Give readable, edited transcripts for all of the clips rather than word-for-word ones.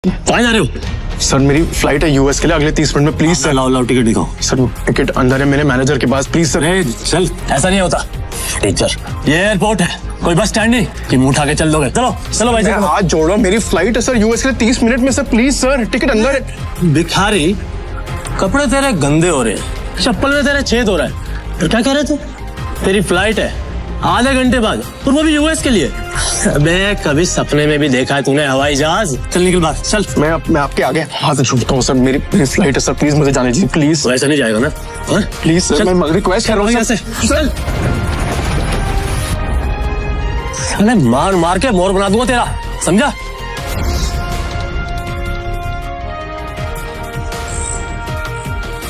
कहाँ जा रहे हो? सर मेरी फ्लाइट है यूएस के लिए अगले 30 मिनट में, प्लीज सर। लाओ टिकट दिखाओ। सर टिकट अंदर है मेरे मैनेजर के पास, प्लीज सर। चल, ऐसा नहीं होता टीचर, ये एयरपोर्ट है, कोई बस स्टैंड नहीं कि मुंह उठा के चल दोगे। चलो चलो भाई, हाथ जोड़ रहा हूँ, मेरी फ्लाइट है सर यूएस के लिए 30 मिनट में सर, प्लीज सर। टिकट अंदर है। भिखारी, कपड़े तेरे गंदे हो रहे हैं, चप्पल में तेरे छेद हो रहा है, फिर क्या कह रहे थे? तेरी फ्लाइट है आधे घंटे बाद, और वो भी यूएस के लिए। अबे कभी सपने में भी देखा है तूने हवाई जहाज? चल निकल बाहर, चल। मैं आपके आगे हाथ छूटता हूँ सर, मेरी फ्लाइट है सर, प्लीज मुझे जाने दीजिए प्लीज। वैसा नहीं जाएगा ना? प्लीज सर, मैं रिक्वेस्ट कर रहा हूँ सर। चल, मैं मार मार के मोर बना दूंगा तेरा, समझा?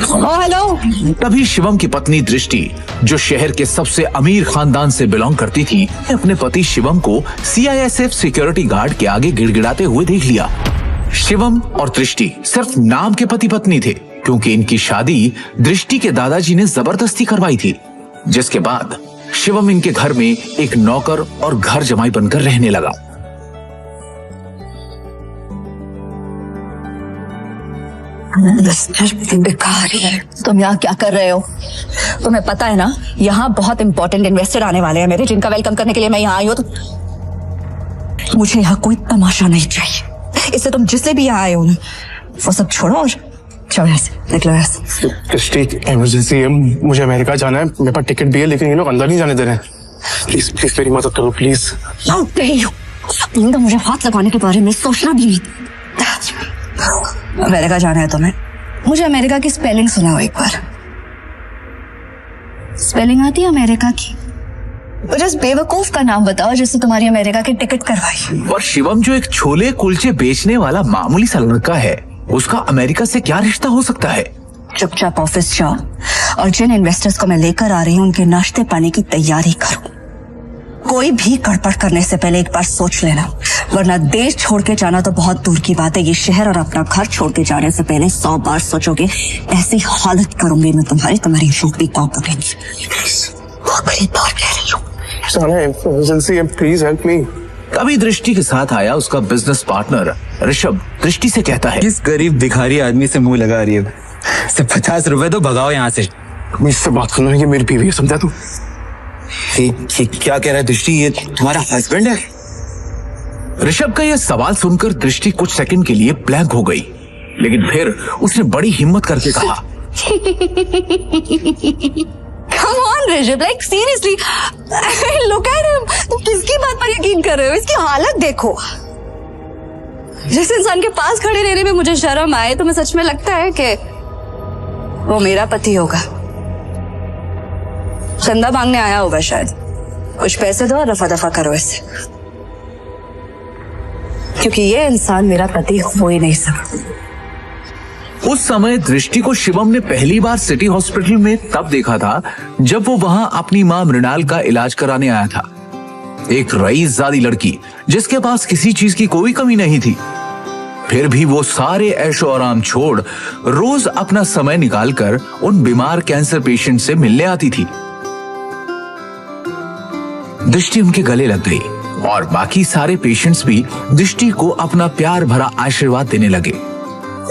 हेलो। तभी शिवम की पत्नी दृष्टि, जो शहर के सबसे अमीर खानदान से बिलोंग करती थी, अपने पति शिवम को सीआईएसएफ सिक्योरिटी गार्ड के आगे गिड़गिड़ाते हुए देख लिया। शिवम और दृष्टि सिर्फ नाम के पति पत्नी थे, क्योंकि इनकी शादी दृष्टि के दादाजी ने जबरदस्ती करवाई थी, जिसके बाद शिवम इनके घर में एक नौकर और घर जमाई बनकर रहने लगा। भिखारी, तुम यहाँ क्या कर रहे हो? तुम्हें पता है ना, यहाँ बहुत इंपॉर्टेंट इन्वेस्टर आने वाले हैं मेरे, जिनका वेलकम करने के लिए मैं यहाँ आई हूँ। तो मुझे यहाँ कोई तमाशा नहीं चाहिए, इससे तुम जिससे भी यहाँ आए हो ना, वो सब छोड़ो और चलो यहाँ से, निकलो यहाँ से। दृष्टि, इमरजेंसी है, मुझे अमेरिका जाना है, मेरे पास टिकट भी है, लेकिन ये लोग अंदर नहीं जाने दे रहे हैं। प्लीज प्लीज मेरी मदद करो प्लीज। तो मुझे हाथ लगाने के बारे में सोचना भी नहीं। अमेरिका जाना है तुम्हें? मुझे अमेरिका की स्पेलिंग सुनाओ एक बार। स्पेलिंग आती है अमेरिका की? मुझे उस बेवकूफ का नाम बताओ जिससे तुम्हारी अमेरिका की टिकट करवाई। और शिवम जो एक छोले कुलचे बेचने वाला मामूली सा लड़का है, उसका अमेरिका से क्या रिश्ता हो सकता है? चुपचाप ऑफिस जाओ और जिन इन्वेस्टर्स को मैं लेकर आ रही हूँ उनके नाश्ते पानी की तैयारी करो। कोई भी गड़बड़ करने से पहले एक बार सोच लेना, वरना देश छोड़ के जाना तो बहुत दूर की बात है, ये शहर और अपना घर छोड़ के जाने से पहले 100 बार सोचोगे। ऐसी हालत करूंगी मैं तुम्हारी रूप भी कॉप करेंगी। बड़ी बार कह रही हूँ, इमरजेंसी है, प्लीज हेल्प मी। कभी दृष्टि के साथ आया उसका बिजनेस पार्टनर ऋषभ दृष्टि से कहता है, किस गरीब भिखारी आदमी से मुंह लगा रही है? सिर्फ 50 रुपए तो भगाओ यहाँ से। मुझसे बात करना है, ये मेरी बीवी है, समझा तू? क्या कह रहा है दृष्टि, ये तुम्हारा हस्बैंड है? ऋषभ का यह सवाल सुनकर दृष्टि कुछ सेकंड के लिए ब्लैंक हो गई, लेकिन फिर उसने बड़ी हिम्मत करके कहा, Come on Rishabh, like seriously, look at him. तुम किसकी बात पर यकीन कर रहे हो? इसकी हालत देखो। जिस इंसान के पास खड़े रहने में मुझे शर्म आए, तो मैं सच में लगता है कि वो मेरा पति होगा। चंदा मांगने आया होगा शायद, कुछ पैसे दो और रफा दफा करो इससे, क्योंकि ये इंसान मेरा पति हो ही नहीं सकता। उस समय दृष्टि को शिवम ने पहली बार सिटी हॉस्पिटल में तब देखा था जब वो वहां अपनी मां मृणाल का इलाज कराने आया था। एक रईसजादी लड़की जिसके पास किसी चीज की कोई कमी नहीं थी, फिर भी वो सारे ऐशो आराम छोड़ रोज अपना समय निकालकर उन बीमार कैंसर पेशेंट से मिलने आती थी। दृष्टि उनके गले लग गई और बाकी सारे पेशेंट्स भी दृष्टि को अपना प्यार भरा आशीर्वाद देने लगे।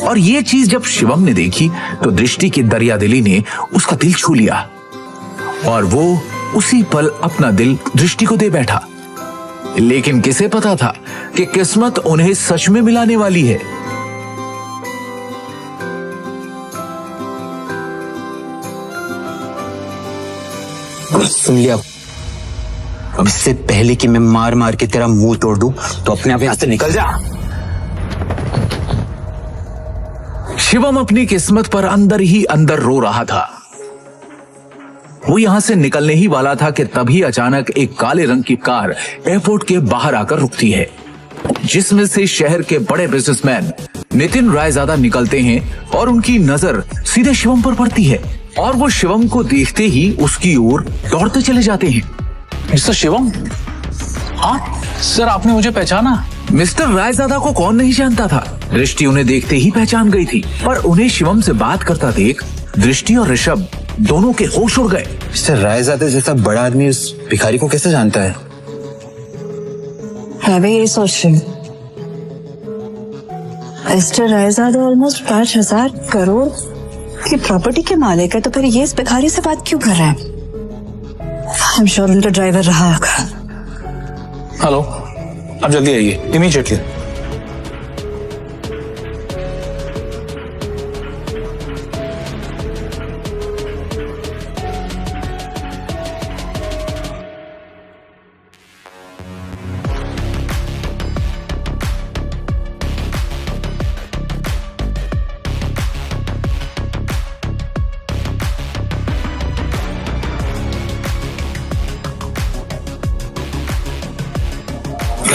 और ये चीज जब शिवम ने देखी तो दृष्टि की दरियादिली ने उसका दिल छू लिया और वो उसी पल अपना दिल दृष्टि को दे बैठा। लेकिन किसे पता था कि किस्मत उन्हें सच में मिलाने वाली है। सुन लिया, अब इससे पहले कि मैं मार मार के तेरा मुंह तोड़ दूं, तो अपने आप यहां से निकल जा। शिवम अपनी किस्मत पर अंदर ही अंदर रो रहा था। वो यहां से निकलने ही वाला था कि तभी अचानक एक काले रंग की कार एयरपोर्ट के बाहर आकर रुकती है, जिसमें से शहर के बड़े बिजनेसमैन नितिन रायजादा निकलते हैं और उनकी नजर सीधे शिवम पर पड़ती है और वो शिवम को देखते ही उसकी ओर दौड़ते चले जाते हैं। मिस्टर शिवम? हाँ सर, आपने मुझे पहचाना? मिस्टर रायजादा को कौन नहीं जानता था। दृष्टि उन्हें देखते ही पहचान गई थी, पर उन्हें शिवम से बात करता देख दृष्टि और ऋषभ दोनों के होश उड़ गए। मिस्टर रायजादा जैसा बड़ा आदमी उस भिखारी को कैसे जानता है? मैं भी यही सोच रही हूँ। मिस्टर रायजादा ऑलमोस्ट 5,000 करोड़ की प्रॉपर्टी के मालिक है, तो फिर ये इस भिखारी से बात क्यों कर रहे हैं? आई एम श्योर उनका ड्राइवर रहा होगा। हेलो, आप जल्दी आइए इमीडिएटली।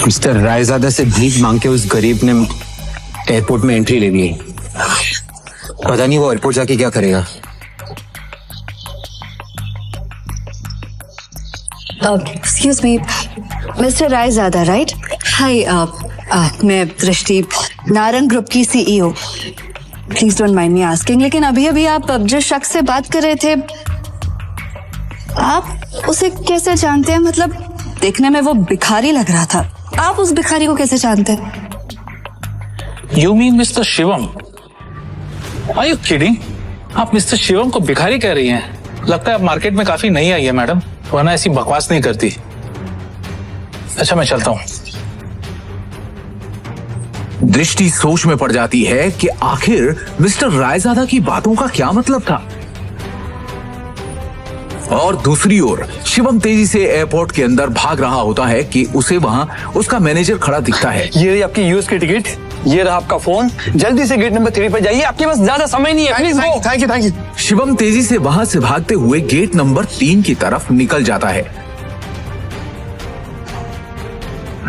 मिस्टर रायजादा से भीख मांग के उस गरीब ने एयरपोर्ट में एंट्री ले ली। पता नहीं वो एयरपोर्ट जाके क्या करेगा। Excuse me, mister Raizada right? Hi, मैं दृष्टि, नारंग ग्रुप की CEO. Please don't mind me asking, लेकिन अभी अभी आप जिस शख्स से बात कर रहे थे, आप उसे कैसे जानते हैं? मतलब देखने में वो भिखारी लग रहा था, आप उस भिखारी को कैसे जानते हैं? You mean Mr. Shivam? Are you kidding? आप मिस्टर शिवम को भिखारी कह रही हैं? लगता है आप मार्केट में काफी नई आई है मैडम, वरना ऐसी बकवास नहीं करती। अच्छा मैं चलता हूँ। दृष्टि सोच में पड़ जाती है कि आखिर मिस्टर रायजादा की बातों का क्या मतलब था। और दूसरी ओर शिवम तेजी से एयरपोर्ट के अंदर भाग रहा होता है कि उसे वहां उसका मैनेजर खड़ा दिखता है। ये रही आपकी यूएस की टिकट, ये रहा आपका फोन, जल्दी से गेट नंबर 3 पर जाइए, आपके पास ज्यादा समय नहीं है, please go. Thank you. Shivam तेजी से वहां से भागते हुए गेट नंबर 3 की तरफ निकल जाता है।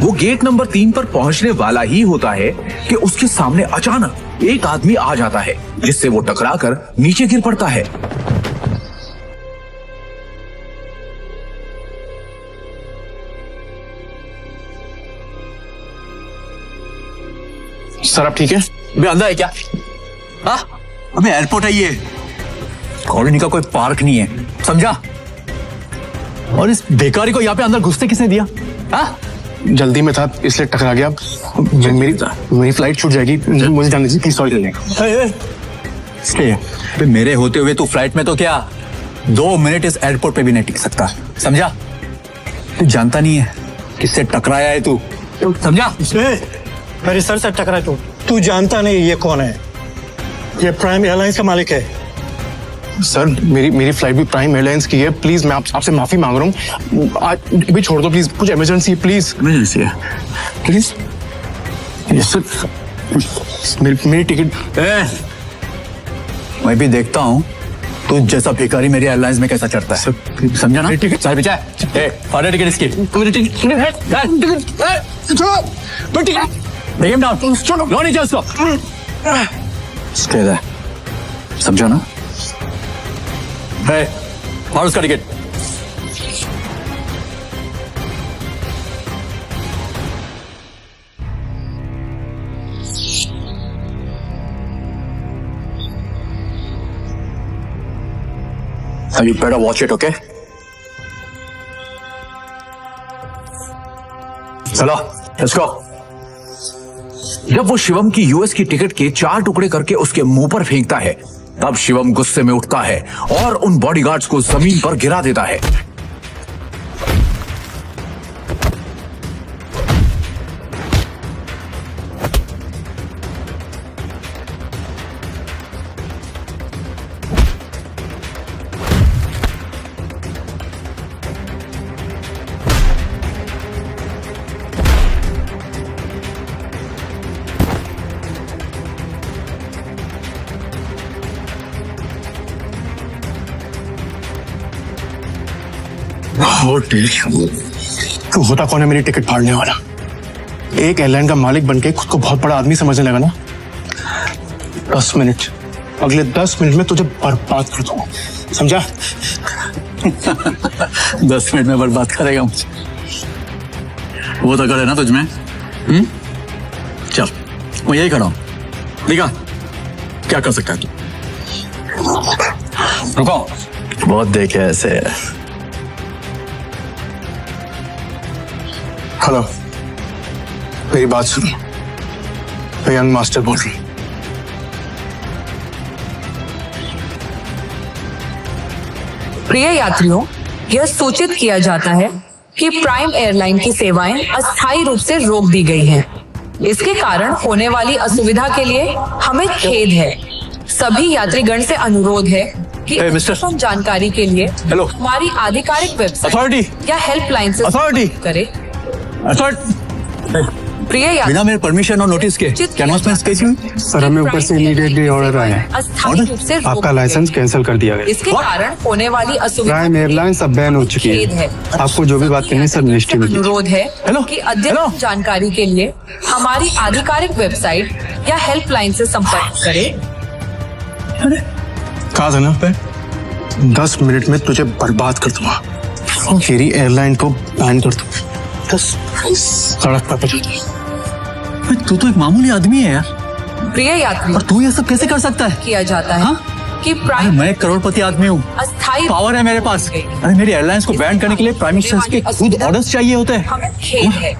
वो गेट नंबर 3 पर पहुंचने वाला ही होता है कि उसके सामने अचानक एक आदमी आ जाता है, जिससे वो टकराकर नीचे गिर पड़ता है। सर आप ठीक है? अबे अंधा है क्या? हाँ, अबे एयरपोर्ट है ये, कॉलोनी का कोई पार्क नहीं है, समझा? और इस बेकारी को यहाँ पे अंदर घुसने किसने दिया? हाँ? जल्दी में था इसलिए टकरा गया। मेरी फ्लाइट छूट जाएगी, मुझे जाने दीजिए प्लीज। सॉरी। इसलिए मेरे होते हुए तू फ्लाइट में तो क्या 2 मिनट इस एयरपोर्ट पे भी नहीं टिक सकता, समझा? तू जानता नहीं है किससे टकराया है तू, समझा? मेरे सर से टकरा तू जानता नहीं ये कौन है? ये प्राइम एयरलाइंस का मालिक है। सर मेरी फ्लाइट भी प्राइम एयरलाइंस की है, प्लीज मैं आपसे माफी मांग रहा हूँ, आज भी छोड़ दो प्लीज, कुछ इमरजेंसी प्लीज। इमरजेंसी है प्लीज। यस सर, मेरी टिकट। मैं भी देखता हूँ तू जैसा भिखारी मेरी एयरलाइंस में कैसा चढ़ता है, समझा ना? टिकट सारे पीछे और टिकट इसकी Take him down. लो नीचे उसको। समझो ना? और उसका ticket. You better watch it, okay? चलो, let's go. जब वो शिवम की यूएस की टिकट के 4 टुकड़े करके उसके मुंह पर फेंकता है, तब शिवम गुस्से में उठता है और उन बॉडीगार्ड्स को जमीन पर गिरा देता है। तू होता कौन है मेरी टिकट फाड़ने वाला? एक एयरलाइन का मालिक बनके खुद को बहुत बड़ा आदमी समझने लगा ना? 10 मिनट, अगले 10 मिनट में तुझे बर्बाद कर दूंगा, समझा? 10 मिनट में बर्बाद करेगा मुझे, वो तो करे ना तुझमें। चल मैं यही खड़ा हूं, देखा क्या कर सकता है तू। रुको, बहुत देखे ऐसे। हेलो, मेरी बात सुनो। मैं यंग मास्टर बोल रही हूँ। प्रिय यात्रियों, यह सूचित किया जाता है कि प्राइम एयरलाइन की सेवाएं अस्थायी रूप से रोक दी गई हैं। इसके कारण होने वाली असुविधा के लिए हमें खेद है। सभी यात्रीगण से अनुरोध है कि अद्यतन जानकारी के लिए हमारी आधिकारिक वेबसाइट या हेल्पलाइन से संपर्क करें। प्रिय बिना यात्री, मेरे परमिशन और नोटिस के क्या अनाउंसमेंट कैसी हुई? सर, हमें ऊपर से इमीडिएटली ऑर्डर आया है। अस्थायी रूप से रोक आपका दी लाइसेंस गई। कैंसिल कर दिया गया। इसके कारण होने वाली असुविधा प्राइम एयरलाइन सब बैन हो चुकी खेद है। है। आपको जो भी बात करनी है सर मिनिस्ट्री में कीजिए। अनुरोध है कि अद्यतन जानकारी के लिए हमारी आधिकारिक वेबसाइट या हेल्पलाइन से संपर्क करें। कहा था ना, 10 मिनट में तुझे बर्बाद कर दूंगा। तेरी एयरलाइन को बैन कर दूंगा। 10 सड़क पर पहुंचा दे। तू तो एक मामूली आदमी है यार, प्रिय यात्री, और तू ये सब कैसे कर सकता है? किया जाता है कि अरे प्राइम मैं एक करोड़पति आदमी हूँ, अस्थायी पावर है मेरे पास। अरे मेरी एयरलाइंस को बैन करने के लिए प्राइम मिनिस्टर के खुद ऑर्डर्स चाहिए होते हैं। हमें खेद है।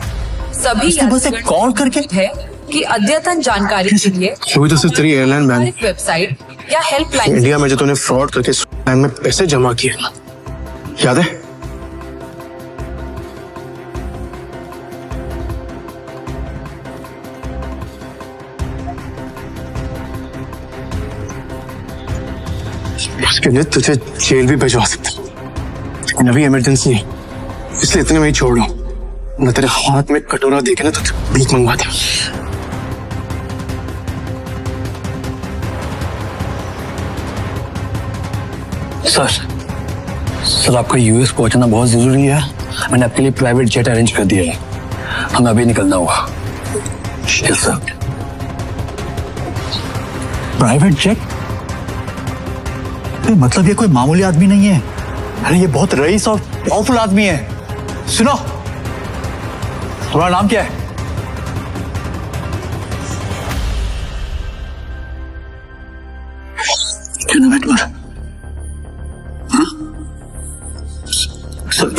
सभी इसने बस एक यात्रीगण कॉल करके है कि अद्यतन जानकारी के लिए क्योंकि तो सिर्फ तेरी एयरलाइन बैन। आधिकारिक वेबसाइट या हेल्पलाइन इंडिया में जो तूने फ्रॉड करके इस बैंक में पैसे जमा किए ना, याद है? उसके लिए तुझे जेल भी भिजवा सकता, लेकिन अभी इमरजेंसी है, इसलिए इतने में ही छोड़ रहा हूं। न तेरे हाथ में कटोरा देखे ना तो भीख मंगवा दे। सर आपका यूएस पहुंचना बहुत जरूरी है। मैंने आपके लिए प्राइवेट जेट अरेंज कर दिया है, हमें अभी निकलना होगा। Sir, private jet? मतलब ये कोई मामूली आदमी नहीं है, अरे ये बहुत रईस और पावरफुल आदमी है। सुनो, तुम्हारा नाम क्या है?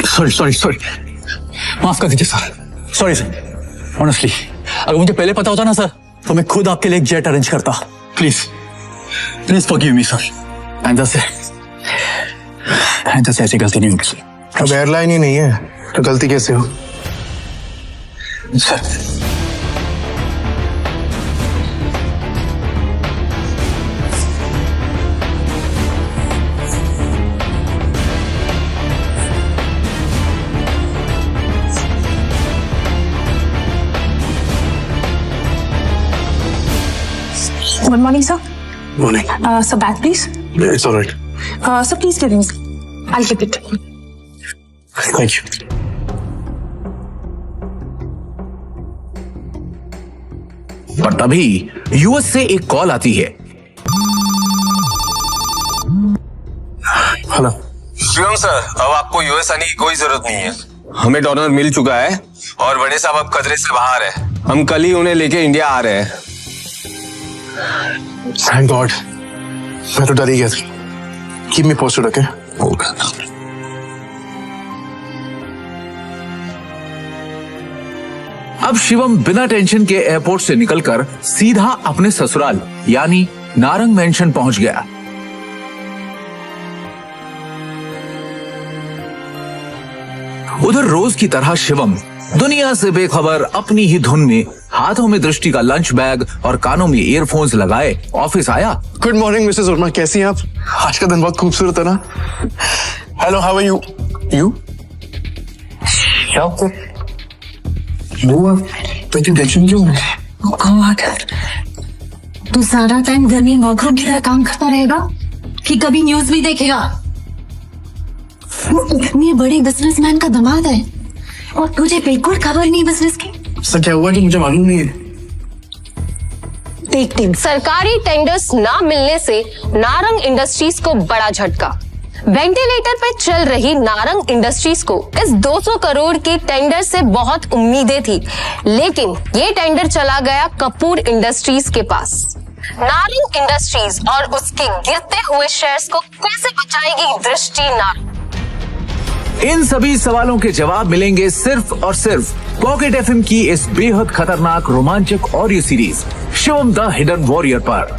सॉरी माफ कर दीजिए सर, सॉरी सर। ऑनेस्टली अगर मुझे पहले पता होता ना सर, तो मैं खुद आपके लिए एक जेट अरेंज करता। Please forgive me sir. आइंदा से ऐसी गलती नहीं होगी सर। अब एयरलाइन ही नहीं है तो गलती कैसे हो sir? Good morning, sir. Morning. So bag, please. It's all right. So please tell me. I'll get it. Thank you. पर तभी यूएस से एक कॉल आती है। हेलो शिवम सर, अब आपको यूएस आने की कोई जरूरत नहीं है। हमें डॉलर मिल चुका है और बड़े साहब अब खतरे से बाहर है। हम कल ही उन्हें लेके इंडिया आ रहे हैं। थैंक गॉड, मैं तो डर ही गया था। Keep me posted, okay? अब शिवम बिना टेंशन के एयरपोर्ट से निकलकर सीधा अपने ससुराल यानी नारंग मेंशन पहुंच गया। उधर रोज की तरह शिवम दुनिया से बेखबर अपनी ही धुन में हाथों में दृष्टि का लंच बैग और कानों में ईयरफोन्स लगाए ऑफिस आया। गुड मॉर्निंग मिसेस वर्मा, कैसी हैं आप? आज का दिन बहुत खूबसूरत है ना? Hello, how are you? You tension क्यों है? तू सारा टाइम घर में वर्करूम की तरह काम करता रहेगा कि कभी न्यूज भी देखेगा? वो इतने बड़े बिजनेसमैन का दामाद है और तुझे बिल्कुल खबर नहीं बिजनेस की। सर क्या हुआ कि मुझे मालूम नहीं है। देख सरकारी टेंडर्स ना मिलने से नारंग इंडस्ट्रीज को बड़ा झटका। वेंटिलेटर पे चल रही नारंग इंडस्ट्रीज को इस 200 करोड़ के टेंडर से बहुत उम्मीदें थी, लेकिन ये टेंडर चला गया कपूर इंडस्ट्रीज के पास। नारंग इंडस्ट्रीज और उसके गिरते हुए शेयर्स को कैसे बचाएगी दृष्टि नारंग? इन सभी सवालों के जवाब मिलेंगे सिर्फ और सिर्फ पॉकेट एफएम की इस बेहद खतरनाक रोमांचक audio series Shivam the hidden warrior पर